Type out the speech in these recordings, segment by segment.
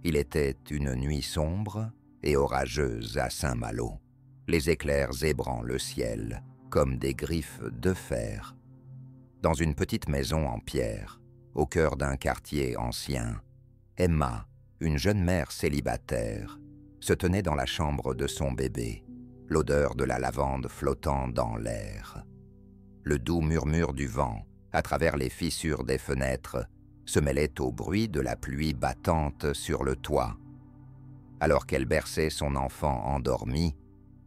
Il était une nuit sombre et orageuse à Saint-Malo, les éclairs zébrant le ciel comme des griffes de fer. Dans une petite maison en pierre, au cœur d'un quartier ancien, Emma, une jeune mère célibataire, se tenait dans la chambre de son bébé, l'odeur de la lavande flottant dans l'air. Le doux murmure du vent, à travers les fissures des fenêtres, se mêlait au bruit de la pluie battante sur le toit. Alors qu'elle berçait son enfant endormi,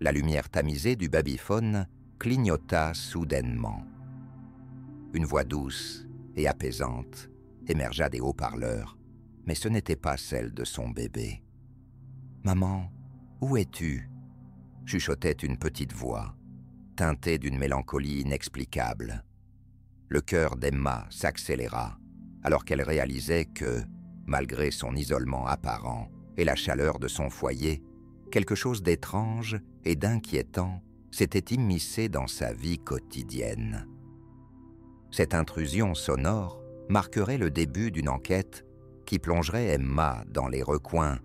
la lumière tamisée du babyphone clignota soudainement. Une voix douce et apaisante émergea des haut-parleurs, mais ce n'était pas celle de son bébé. « Maman, où es-tu » chuchotait une petite voix, teintée d'une mélancolie inexplicable. Le cœur d'Emma s'accéléra, alors qu'elle réalisait que, malgré son isolement apparent et la chaleur de son foyer, quelque chose d'étrange et d'inquiétant s'était immiscé dans sa vie quotidienne. Cette intrusion sonore marquerait le début d'une enquête qui plongerait Emma dans les recoins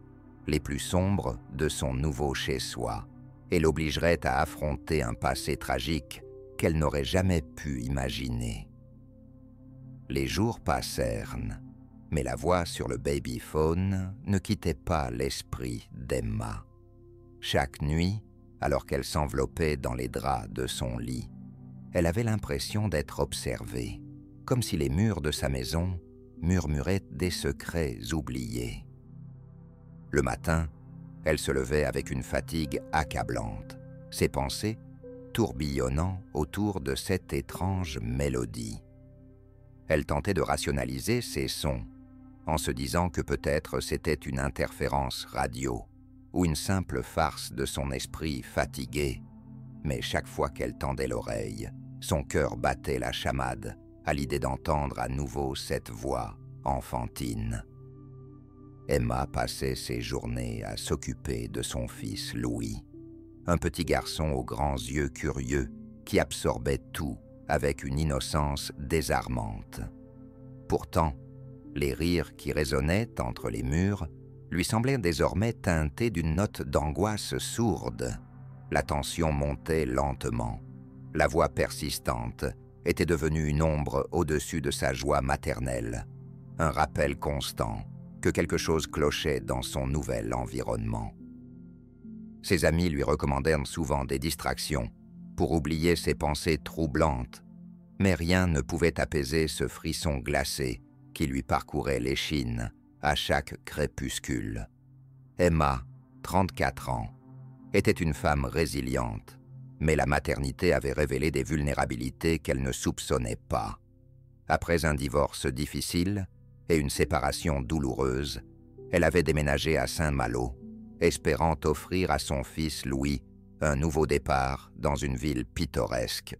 les plus sombres de son nouveau chez-soi et l'obligerait à affronter un passé tragique qu'elle n'aurait jamais pu imaginer. Les jours passèrent, mais la voix sur le babyphone ne quittait pas l'esprit d'Emma. Chaque nuit, alors qu'elle s'enveloppait dans les draps de son lit, elle avait l'impression d'être observée, comme si les murs de sa maison murmuraient des secrets oubliés. Le matin, elle se levait avec une fatigue accablante, ses pensées tourbillonnant autour de cette étrange mélodie. Elle tentait de rationaliser ces sons, en se disant que peut-être c'était une interférence radio ou une simple farce de son esprit fatigué, mais chaque fois qu'elle tendait l'oreille, son cœur battait la chamade à l'idée d'entendre à nouveau cette voix enfantine. Emma passait ses journées à s'occuper de son fils Louis, un petit garçon aux grands yeux curieux qui absorbait tout avec une innocence désarmante. Pourtant, les rires qui résonnaient entre les murs lui semblaient désormais teintés d'une note d'angoisse sourde. La tension montait lentement. La voix persistante était devenue une ombre au-dessus de sa joie maternelle, un rappel constant que quelque chose clochait dans son nouvel environnement. Ses amis lui recommandèrent souvent des distractions pour oublier ses pensées troublantes, mais rien ne pouvait apaiser ce frisson glacé qui lui parcourait l'échine à chaque crépuscule. Emma, 34 ans, était une femme résiliente, mais la maternité avait révélé des vulnérabilités qu'elle ne soupçonnait pas. Après un divorce difficile et une séparation douloureuse, elle avait déménagé à Saint-Malo, espérant offrir à son fils Louis un nouveau départ dans une ville pittoresque.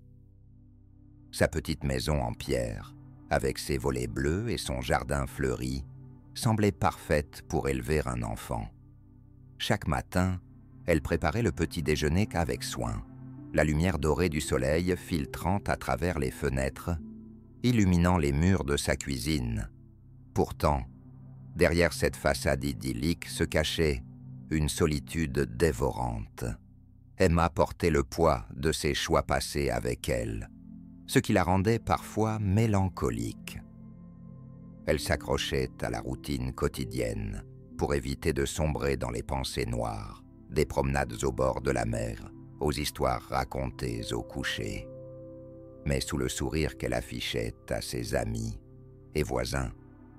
Sa petite maison en pierre, avec ses volets bleus et son jardin fleuri, semblait parfaite pour élever un enfant. Chaque matin, elle préparait le petit déjeuner qu'avec soin, la lumière dorée du soleil filtrant à travers les fenêtres, illuminant les murs de sa cuisine. Pourtant, derrière cette façade idyllique se cachait une solitude dévorante. Emma portait le poids de ses choix passés avec elle, ce qui la rendait parfois mélancolique. Elle s'accrochait à la routine quotidienne pour éviter de sombrer dans les pensées noires, des promenades au bord de la mer, aux histoires racontées au coucher. Mais sous le sourire qu'elle affichait à ses amis et voisins,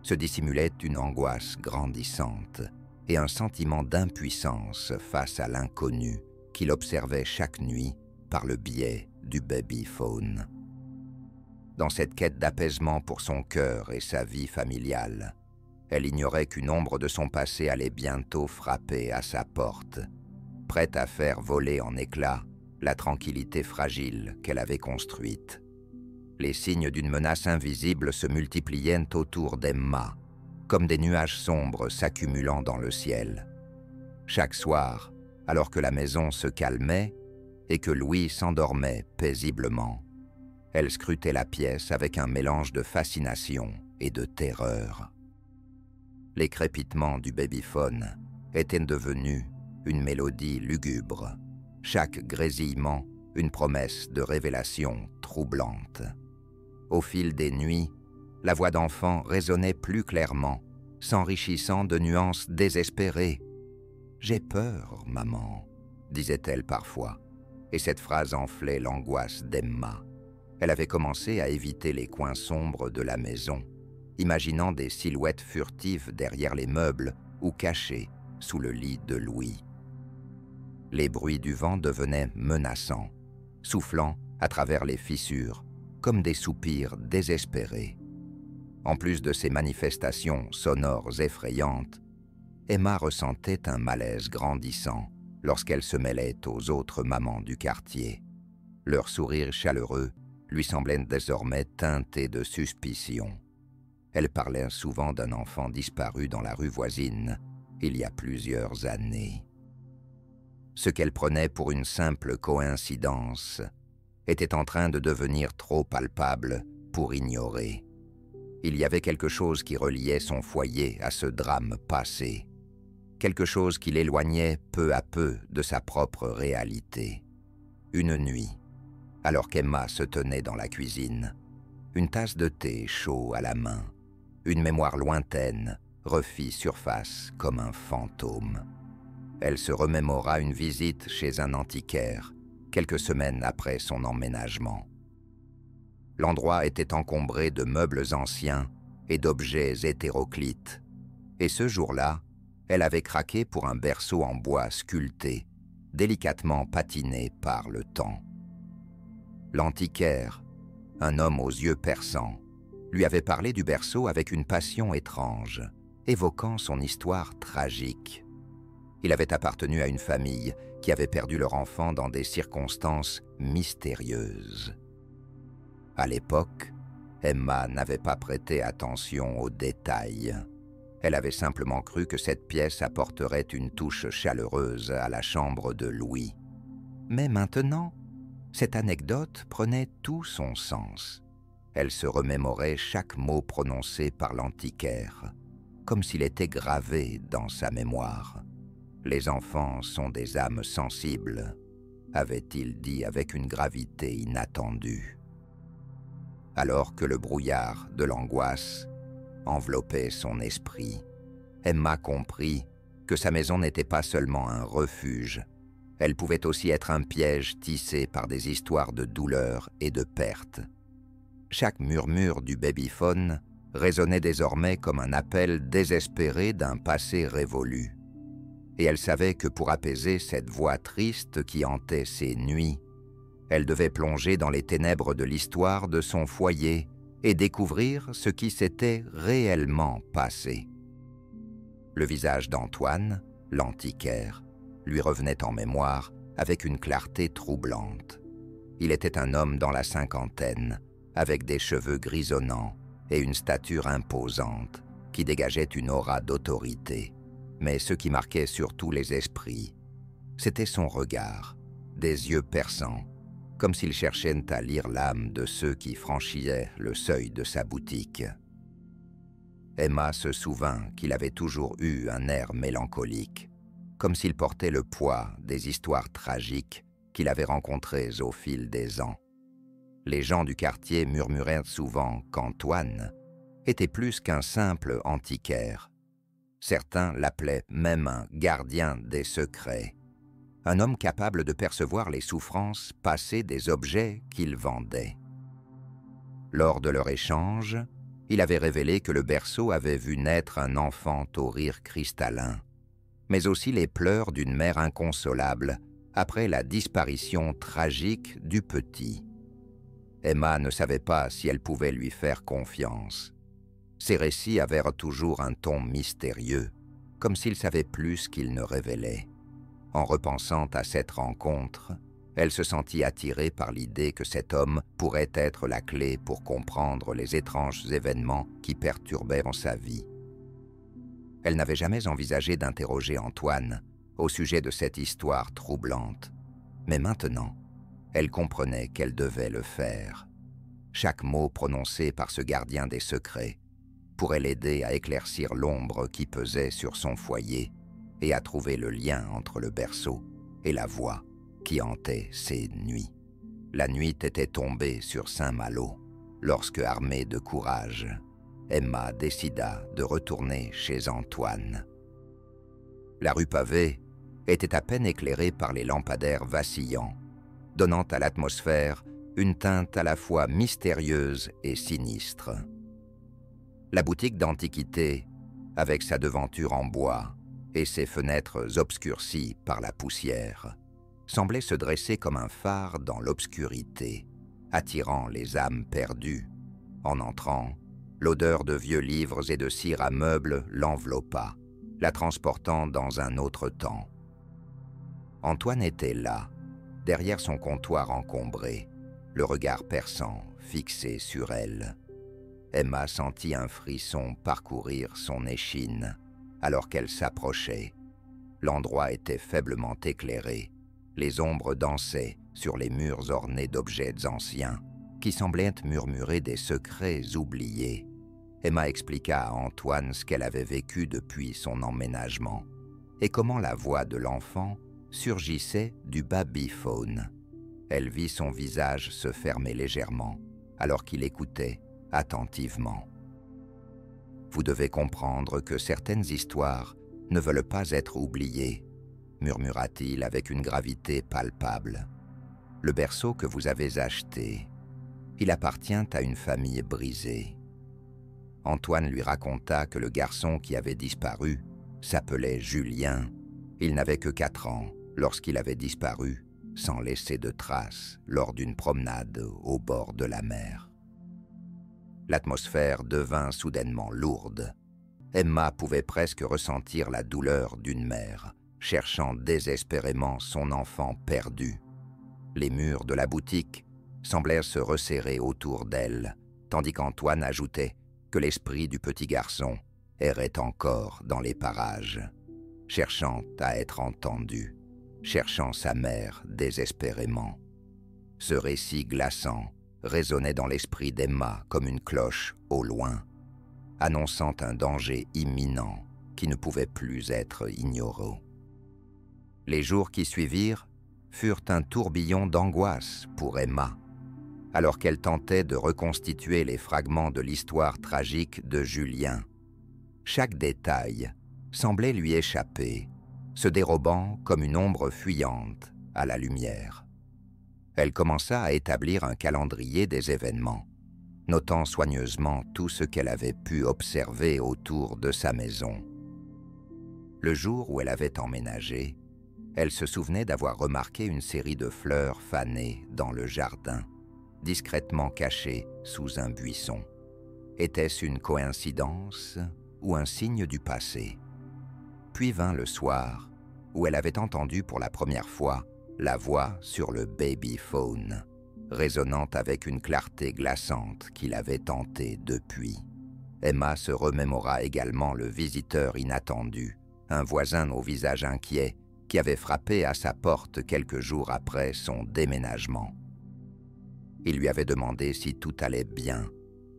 se dissimulait une angoisse grandissante et un sentiment d'impuissance face à l'inconnu qu'il observait chaque nuit par le biais du babyphone. Dans cette quête d'apaisement pour son cœur et sa vie familiale, elle ignorait qu'une ombre de son passé allait bientôt frapper à sa porte, prête à faire voler en éclats la tranquillité fragile qu'elle avait construite. Les signes d'une menace invisible se multipliaient autour d'Emma, comme des nuages sombres s'accumulant dans le ciel. Chaque soir, alors que la maison se calmait et que Louis s'endormait paisiblement, elle scrutait la pièce avec un mélange de fascination et de terreur. Les crépitements du babyphone étaient devenus une mélodie lugubre, chaque grésillement une promesse de révélation troublante. Au fil des nuits, la voix d'enfant résonnait plus clairement, s'enrichissant de nuances désespérées. « J'ai peur, maman », disait-elle parfois, et cette phrase enflait l'angoisse d'Emma. Elle avait commencé à éviter les coins sombres de la maison, imaginant des silhouettes furtives derrière les meubles ou cachées sous le lit de Louis. Les bruits du vent devenaient menaçants, soufflant à travers les fissures, comme des soupirs désespérés. En plus de ces manifestations sonores effrayantes, Emma ressentait un malaise grandissant lorsqu'elle se mêlait aux autres mamans du quartier. Leur sourire chaleureux lui semblait désormais teinté de suspicion. Elle parlait souvent d'un enfant disparu dans la rue voisine il y a plusieurs années. Ce qu'elle prenait pour une simple coïncidence était en train de devenir trop palpable pour ignorer. Il y avait quelque chose qui reliait son foyer à ce drame passé, quelque chose qui l'éloignait peu à peu de sa propre réalité. Une nuit, alors qu'Emma se tenait dans la cuisine, une tasse de thé chaud à la main, une mémoire lointaine refit surface comme un fantôme. Elle se remémora une visite chez un antiquaire, quelques semaines après son emménagement. L'endroit était encombré de meubles anciens et d'objets hétéroclites, et ce jour-là, elle avait craqué pour un berceau en bois sculpté, délicatement patiné par le temps. L'antiquaire, un homme aux yeux perçants, lui avait parlé du berceau avec une passion étrange, évoquant son histoire tragique. Il avait appartenu à une famille qui avait perdu leur enfant dans des circonstances mystérieuses. À l'époque, Emma n'avait pas prêté attention aux détails. Elle avait simplement cru que cette pièce apporterait une touche chaleureuse à la chambre de Louis. Mais maintenant, cette anecdote prenait tout son sens. Elle se remémorait chaque mot prononcé par l'antiquaire, comme s'il était gravé dans sa mémoire. « Les enfants sont des âmes sensibles », avait-il dit avec une gravité inattendue. Alors que le brouillard de l'angoisse enveloppait son esprit, Emma comprit que sa maison n'était pas seulement un refuge, elle pouvait aussi être un piège tissé par des histoires de douleur et de perte. Chaque murmure du babyphone résonnait désormais comme un appel désespéré d'un passé révolu. Et elle savait que pour apaiser cette voix triste qui hantait ses nuits, elle devait plonger dans les ténèbres de l'histoire de son foyer et découvrir ce qui s'était réellement passé. Le visage d'Antoine, l'antiquaire, lui revenait en mémoire avec une clarté troublante. Il était un homme dans la cinquantaine, avec des cheveux grisonnants et une stature imposante qui dégageait une aura d'autorité. Mais ce qui marquait surtout les esprits, c'était son regard, des yeux perçants, comme s'il cherchait à lire l'âme de ceux qui franchissaient le seuil de sa boutique. Emma se souvint qu'il avait toujours eu un air mélancolique, comme s'il portait le poids des histoires tragiques qu'il avait rencontrées au fil des ans. Les gens du quartier murmuraient souvent qu'Antoine était plus qu'un simple antiquaire. Certains l'appelaient même un gardien des secrets, un homme capable de percevoir les souffrances passées des objets qu'il vendait. Lors de leur échange, il avait révélé que le berceau avait vu naître un enfant au rire cristallin, mais aussi les pleurs d'une mère inconsolable après la disparition tragique du petit. Emma ne savait pas si elle pouvait lui faire confiance. Ses récits avaient toujours un ton mystérieux, comme s'il savait plus qu'il ne révélait. En repensant à cette rencontre, elle se sentit attirée par l'idée que cet homme pourrait être la clé pour comprendre les étranges événements qui perturbaient sa vie. Elle n'avait jamais envisagé d'interroger Antoine au sujet de cette histoire troublante, mais maintenant, elle comprenait qu'elle devait le faire. Chaque mot prononcé par ce gardien des secrets pourrait l'aider à éclaircir l'ombre qui pesait sur son foyer et à trouver le lien entre le berceau et la voix qui hantait ses nuits. La nuit était tombée sur Saint-Malo lorsque, armée de courage, Emma décida de retourner chez Antoine. La rue pavée était à peine éclairée par les lampadaires vacillants, donnant à l'atmosphère une teinte à la fois mystérieuse et sinistre. La boutique d'antiquité, avec sa devanture en bois et ses fenêtres obscurcies par la poussière, semblait se dresser comme un phare dans l'obscurité, attirant les âmes perdues. En entrant, l'odeur de vieux livres et de cire à meubles l'enveloppa, la transportant dans un autre temps. Antoine était là, derrière son comptoir encombré, le regard perçant fixé sur elle. Emma sentit un frisson parcourir son échine alors qu'elle s'approchait. L'endroit était faiblement éclairé. Les ombres dansaient sur les murs ornés d'objets anciens qui semblaient murmurer des secrets oubliés. Emma expliqua à Antoine ce qu'elle avait vécu depuis son emménagement et comment la voix de l'enfant surgissait du babyphone. Elle vit son visage se fermer légèrement alors qu'il écoutait attentivement. « Vous devez comprendre que certaines histoires ne veulent pas être oubliées, » murmura-t-il avec une gravité palpable. « Le berceau que vous avez acheté, il appartient à une famille brisée. » Antoine lui raconta que le garçon qui avait disparu s'appelait Julien. Il n'avait que 4 ans lorsqu'il avait disparu, sans laisser de traces, lors d'une promenade au bord de la mer. L'atmosphère devint soudainement lourde. Emma pouvait presque ressentir la douleur d'une mère, cherchant désespérément son enfant perdu. Les murs de la boutique semblèrent se resserrer autour d'elle, tandis qu'Antoine ajoutait que l'esprit du petit garçon errait encore dans les parages, cherchant à être entendu, cherchant sa mère désespérément. Ce récit glaçant résonnait dans l'esprit d'Emma comme une cloche au loin, annonçant un danger imminent qui ne pouvait plus être ignoré. Les jours qui suivirent furent un tourbillon d'angoisse pour Emma, alors qu'elle tentait de reconstituer les fragments de l'histoire tragique de Julien. Chaque détail semblait lui échapper, se dérobant comme une ombre fuyante à la lumière. Elle commença à établir un calendrier des événements, notant soigneusement tout ce qu'elle avait pu observer autour de sa maison. Le jour où elle avait emménagé, elle se souvenait d'avoir remarqué une série de fleurs fanées dans le jardin, discrètement cachées sous un buisson. Était-ce une coïncidence ou un signe du passé? Puis vint le soir, où elle avait entendu pour la première fois la voix sur le babyphone, résonnant avec une clarté glaçante qu'il avait tentée depuis. Emma se remémora également le visiteur inattendu, un voisin au visage inquiet, qui avait frappé à sa porte quelques jours après son déménagement. Il lui avait demandé si tout allait bien,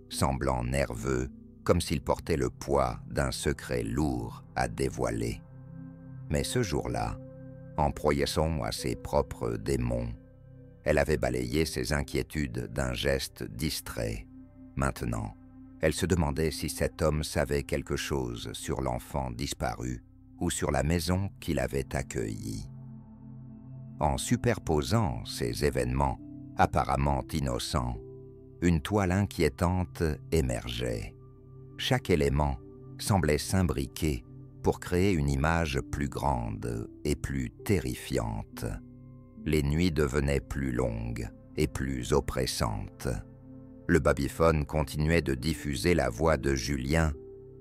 semblant nerveux, comme s'il portait le poids d'un secret lourd à dévoiler. Mais ce jour-là, en proyessant à ses propres démons, elle avait balayé ses inquiétudes d'un geste distrait. Maintenant, elle se demandait si cet homme savait quelque chose sur l'enfant disparu ou sur la maison qu'il avait accueillie. En superposant ces événements apparemment innocents, une toile inquiétante émergeait. Chaque élément semblait s'imbriquer pour créer une image plus grande et plus terrifiante. Les nuits devenaient plus longues et plus oppressantes. Le babyphone continuait de diffuser la voix de Julien,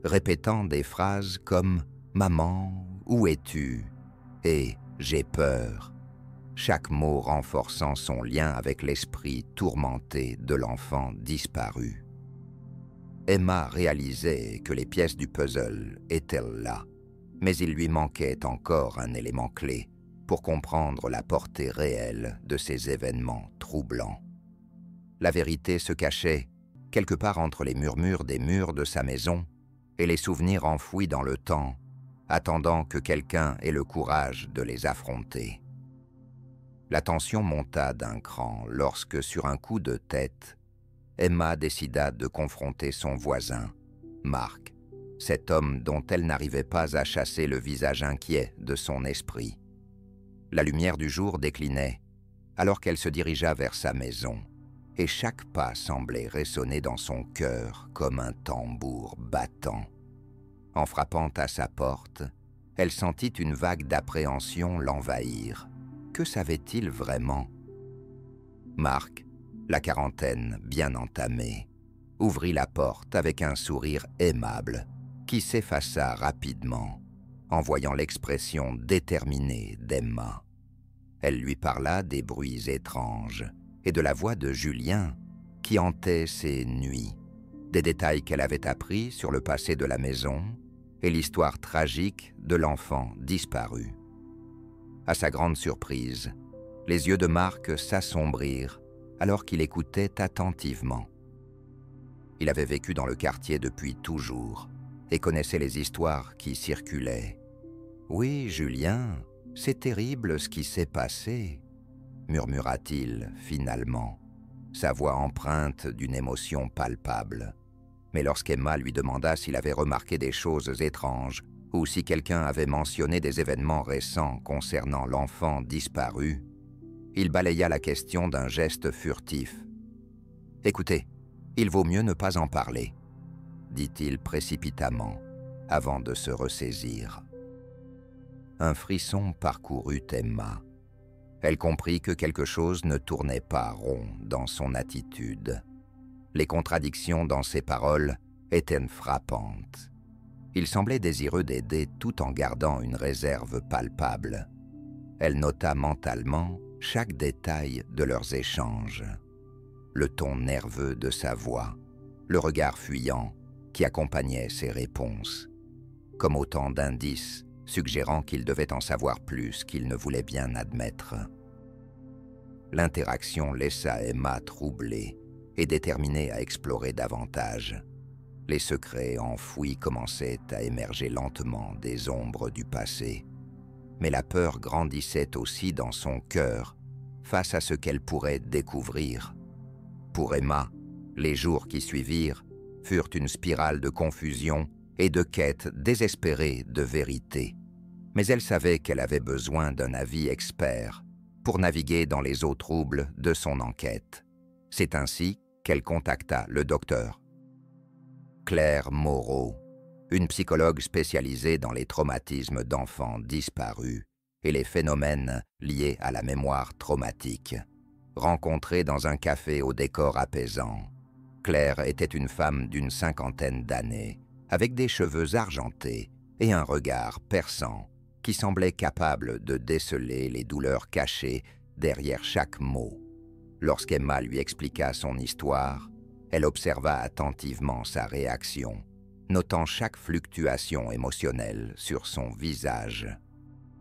répétant des phrases comme « Maman, où es-tu » et « J'ai peur », chaque mot renforçant son lien avec l'esprit tourmenté de l'enfant disparu. Emma réalisait que les pièces du puzzle étaient là, mais il lui manquait encore un élément clé pour comprendre la portée réelle de ces événements troublants. La vérité se cachait quelque part entre les murmures des murs de sa maison et les souvenirs enfouis dans le temps, attendant que quelqu'un ait le courage de les affronter. La tension monta d'un cran lorsque, sur un coup de tête, Emma décida de confronter son voisin, Mark, cet homme dont elle n'arrivait pas à chasser le visage inquiet de son esprit. La lumière du jour déclinait, alors qu'elle se dirigea vers sa maison, et chaque pas semblait résonner dans son cœur comme un tambour battant. En frappant à sa porte, elle sentit une vague d'appréhension l'envahir. Que savait-il vraiment? Mark, la quarantaine bien entamée, ouvrit la porte avec un sourire aimable qui s'effaça rapidement en voyant l'expression déterminée d'Emma. Elle lui parla des bruits étranges et de la voix de Julien qui hantait ses nuits, des détails qu'elle avait appris sur le passé de la maison et l'histoire tragique de l'enfant disparu. À sa grande surprise, les yeux de Mark s'assombrirent alors qu'il écoutait attentivement. Il avait vécu dans le quartier depuis toujours et connaissait les histoires qui circulaient. « Oui, Julien, c'est terrible ce qui s'est passé, » murmura-t-il finalement, sa voix empreinte d'une émotion palpable. Mais lorsqu'Emma lui demanda s'il avait remarqué des choses étranges ou si quelqu'un avait mentionné des événements récents concernant l'enfant disparu, il balaya la question d'un geste furtif. « Écoutez, il vaut mieux ne pas en parler, » dit-il précipitamment, avant de se ressaisir. Un frisson parcourut Emma. Elle comprit que quelque chose ne tournait pas rond dans son attitude. Les contradictions dans ses paroles étaient frappantes. Il semblait désireux d'aider tout en gardant une réserve palpable. Elle nota mentalement chaque détail de leurs échanges. Le ton nerveux de sa voix, le regard fuyant qui accompagnait ses réponses, comme autant d'indices suggérant qu'il devait en savoir plus qu'il ne voulait bien admettre. L'interaction laissa Emma troublée et déterminée à explorer davantage. Les secrets enfouis commençaient à émerger lentement des ombres du passé. Mais la peur grandissait aussi dans son cœur face à ce qu'elle pourrait découvrir. Pour Emma, les jours qui suivirent furent une spirale de confusion et de quête désespérée de vérité. Mais elle savait qu'elle avait besoin d'un avis expert pour naviguer dans les eaux troubles de son enquête. C'est ainsi qu'elle contacta le docteur Claire Moreau, une psychologue spécialisée dans les traumatismes d'enfants disparus et les phénomènes liés à la mémoire traumatique. Rencontrée dans un café au décor apaisant, Claire était une femme d'une 50aine d'années, avec des cheveux argentés et un regard perçant qui semblait capable de déceler les douleurs cachées derrière chaque mot. Lorsqu'Emma lui expliqua son histoire, elle observa attentivement sa réaction, notant chaque fluctuation émotionnelle sur son visage.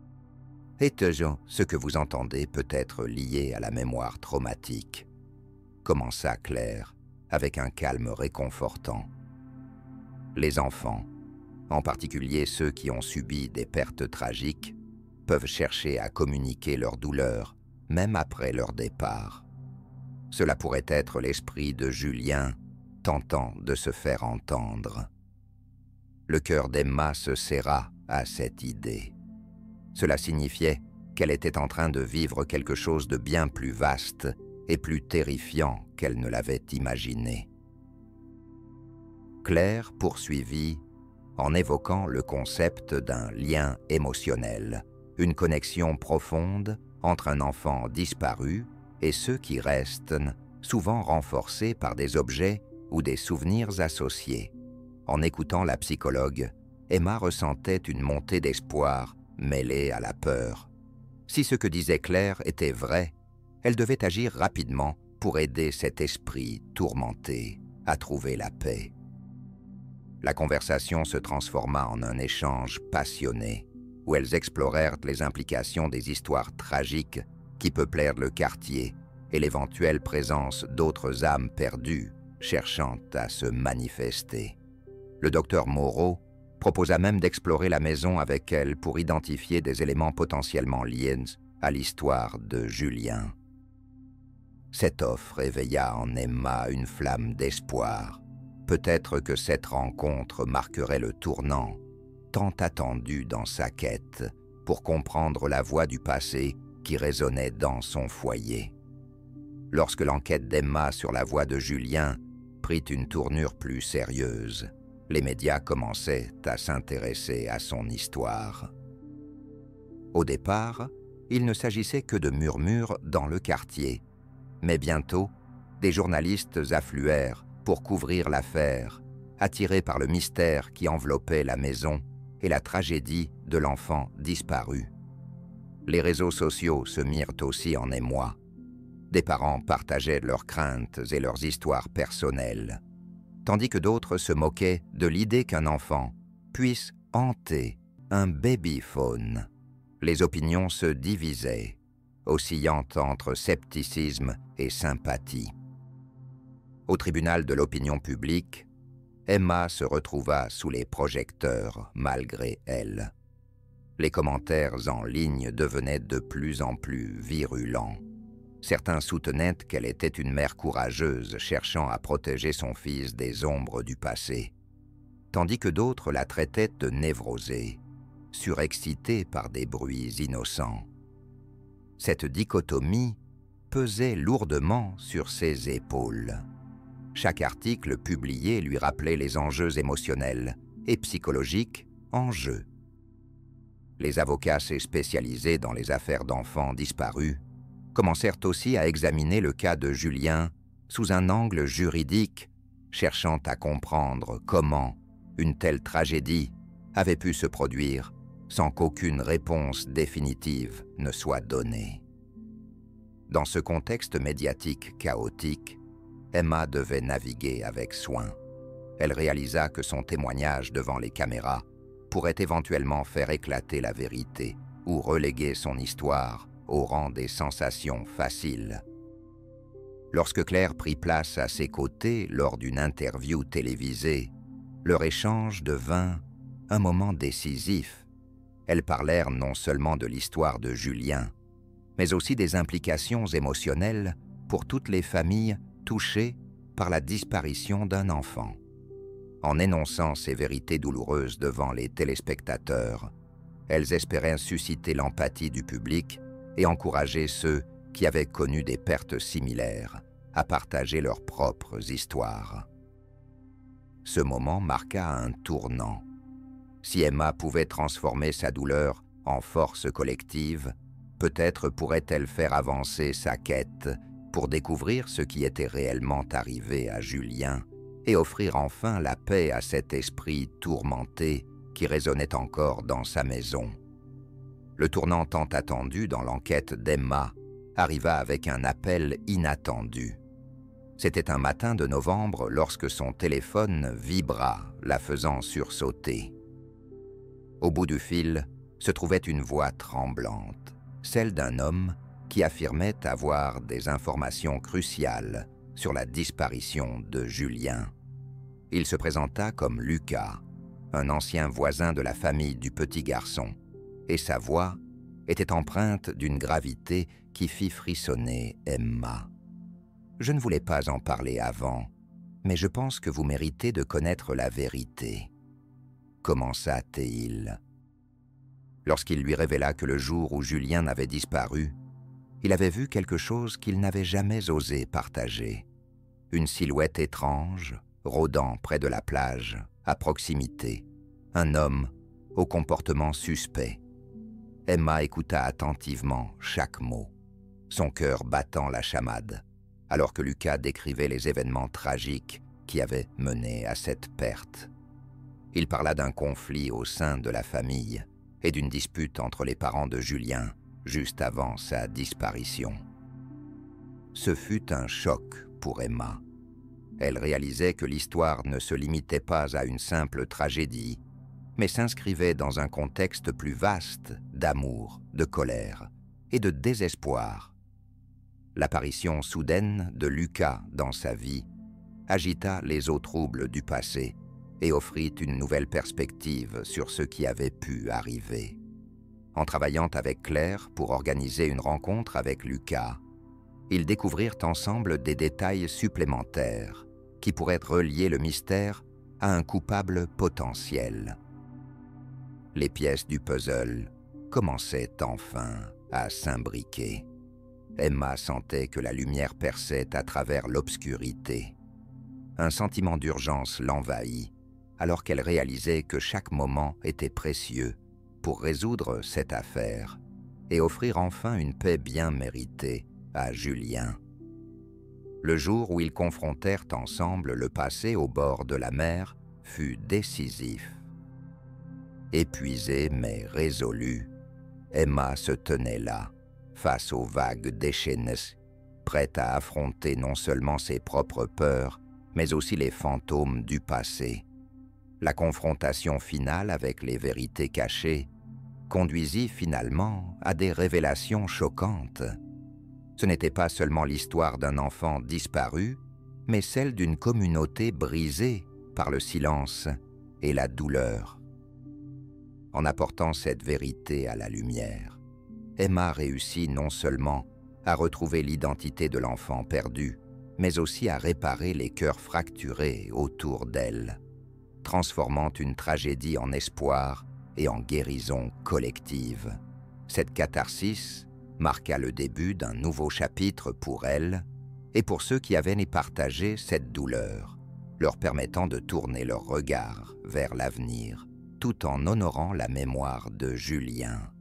« Étonnant, ce que vous entendez peut être lié à la mémoire traumatique, » commença Claire avec un calme réconfortant. Les enfants, en particulier ceux qui ont subi des pertes tragiques, peuvent chercher à communiquer leur douleur, même après leur départ. Cela pourrait être l'esprit de Julien tentant de se faire entendre. Le cœur d'Emma se serra à cette idée. Cela signifiait qu'elle était en train de vivre quelque chose de bien plus vaste et plus terrifiant qu'elle ne l'avait imaginé. Claire poursuivit en évoquant le concept d'un lien émotionnel, une connexion profonde entre un enfant disparu et ceux qui restent, souvent renforcés par des objets ou des souvenirs associés. En écoutant la psychologue, Emma ressentait une montée d'espoir mêlée à la peur. Si ce que disait Claire était vrai, elle devait agir rapidement pour aider cet esprit tourmenté à trouver la paix. La conversation se transforma en un échange passionné, où elles explorèrent les implications des histoires tragiques qui peuplèrent le quartier et l'éventuelle présence d'autres âmes perdues cherchant à se manifester. Le docteur Moreau proposa même d'explorer la maison avec elle pour identifier des éléments potentiellement liés à l'histoire de Julien. Cette offre éveilla en Emma une flamme d'espoir. Peut-être que cette rencontre marquerait le tournant, tant attendu dans sa quête, pour comprendre la voix du passé qui résonnait dans son foyer. Lorsque l'enquête d'Emma sur la voix de Julien prit une tournure plus sérieuse, les médias commençaient à s'intéresser à son histoire. Au départ, il ne s'agissait que de murmures dans le quartier, mais bientôt, des journalistes affluèrent pour couvrir l'affaire, attirés par le mystère qui enveloppait la maison et la tragédie de l'enfant disparu. Les réseaux sociaux se mirent aussi en émoi. Des parents partageaient leurs craintes et leurs histoires personnelles, tandis que d'autres se moquaient de l'idée qu'un enfant puisse hanter un babyphone. Les opinions se divisaient, oscillant entre scepticisme et sympathie. Au tribunal de l'opinion publique, Emma se retrouva sous les projecteurs malgré elle. Les commentaires en ligne devenaient de plus en plus virulents. Certains soutenaient qu'elle était une mère courageuse cherchant à protéger son fils des ombres du passé, tandis que d'autres la traitaient de névrosée, surexcitée par des bruits innocents. Cette dichotomie pesait lourdement sur ses épaules. Chaque article publié lui rappelait les enjeux émotionnels et psychologiques en jeu. Les avocats spécialisés dans les affaires d'enfants disparus commencèrent aussi à examiner le cas de Julien sous un angle juridique, cherchant à comprendre comment une telle tragédie avait pu se produire sans qu'aucune réponse définitive ne soit donnée. Dans ce contexte médiatique chaotique, Emma devait naviguer avec soin. Elle réalisa que son témoignage devant les caméras pourrait éventuellement faire éclater la vérité ou reléguer son histoire au rang des sensations faciles. Lorsque Claire prit place à ses côtés lors d'une interview télévisée, leur échange devint un moment décisif. Elles parlèrent non seulement de l'histoire de Julien, mais aussi des implications émotionnelles pour toutes les familles touchées par la disparition d'un enfant. En énonçant ces vérités douloureuses devant les téléspectateurs, elles espéraient susciter l'empathie du public et encourager ceux qui avaient connu des pertes similaires à partager leurs propres histoires. Ce moment marqua un tournant. Si Emma pouvait transformer sa douleur en force collective, peut-être pourrait-elle faire avancer sa quête pour découvrir ce qui était réellement arrivé à Julien et offrir enfin la paix à cet esprit tourmenté qui résonnait encore dans sa maison. Le tournant tant attendu dans l'enquête d'Emma arriva avec un appel inattendu. C'était un matin de novembre lorsque son téléphone vibra, la faisant sursauter. Au bout du fil se trouvait une voix tremblante, celle d'un homme qui affirmait avoir des informations cruciales sur la disparition de Julien. Il se présenta comme Lucas, un ancien voisin de la famille du petit garçon, et sa voix était empreinte d'une gravité qui fit frissonner Emma. « Je ne voulais pas en parler avant, mais je pense que vous méritez de connaître la vérité. » commença-t-il. Lorsqu'il lui révéla que le jour où Julien avait disparu, il avait vu quelque chose qu'il n'avait jamais osé partager. Une silhouette étrange, rôdant près de la plage, à proximité. Un homme au comportement suspect. Emma écouta attentivement chaque mot, son cœur battant la chamade, alors que Lucas décrivait les événements tragiques qui avaient mené à cette perte. Il parla d'un conflit au sein de la famille et d'une dispute entre les parents de Julien juste avant sa disparition. Ce fut un choc pour Emma. Elle réalisait que l'histoire ne se limitait pas à une simple tragédie, mais s'inscrivait dans un contexte plus vaste d'amour, de colère et de désespoir. L'apparition soudaine de Lucas dans sa vie agita les eaux troubles du passé et offrit une nouvelle perspective sur ce qui avait pu arriver. En travaillant avec Claire pour organiser une rencontre avec Lucas, ils découvrirent ensemble des détails supplémentaires qui pourraient relier le mystère à un coupable potentiel. Les pièces du puzzle commençaient enfin à s'imbriquer. Emma sentait que la lumière perçait à travers l'obscurité. Un sentiment d'urgence l'envahit, alors qu'elle réalisait que chaque moment était précieux pour résoudre cette affaire et offrir enfin une paix bien méritée à Julien. Le jour où ils confrontèrent ensemble le passé au bord de la mer fut décisif. Épuisée mais résolue, Emma se tenait là, face aux vagues déchaînées, prête à affronter non seulement ses propres peurs, mais aussi les fantômes du passé. La confrontation finale avec les vérités cachées conduisit finalement à des révélations choquantes. Ce n'était pas seulement l'histoire d'un enfant disparu, mais celle d'une communauté brisée par le silence et la douleur. En apportant cette vérité à la lumière, Emma réussit non seulement à retrouver l'identité de l'enfant perdu, mais aussi à réparer les cœurs fracturés autour d'elle, transformant une tragédie en espoir et en guérison collective. Cette catharsis marqua le début d'un nouveau chapitre pour elle et pour ceux qui avaient partagé cette douleur, leur permettant de tourner leur regard vers l'avenir, tout en honorant la mémoire de Julien.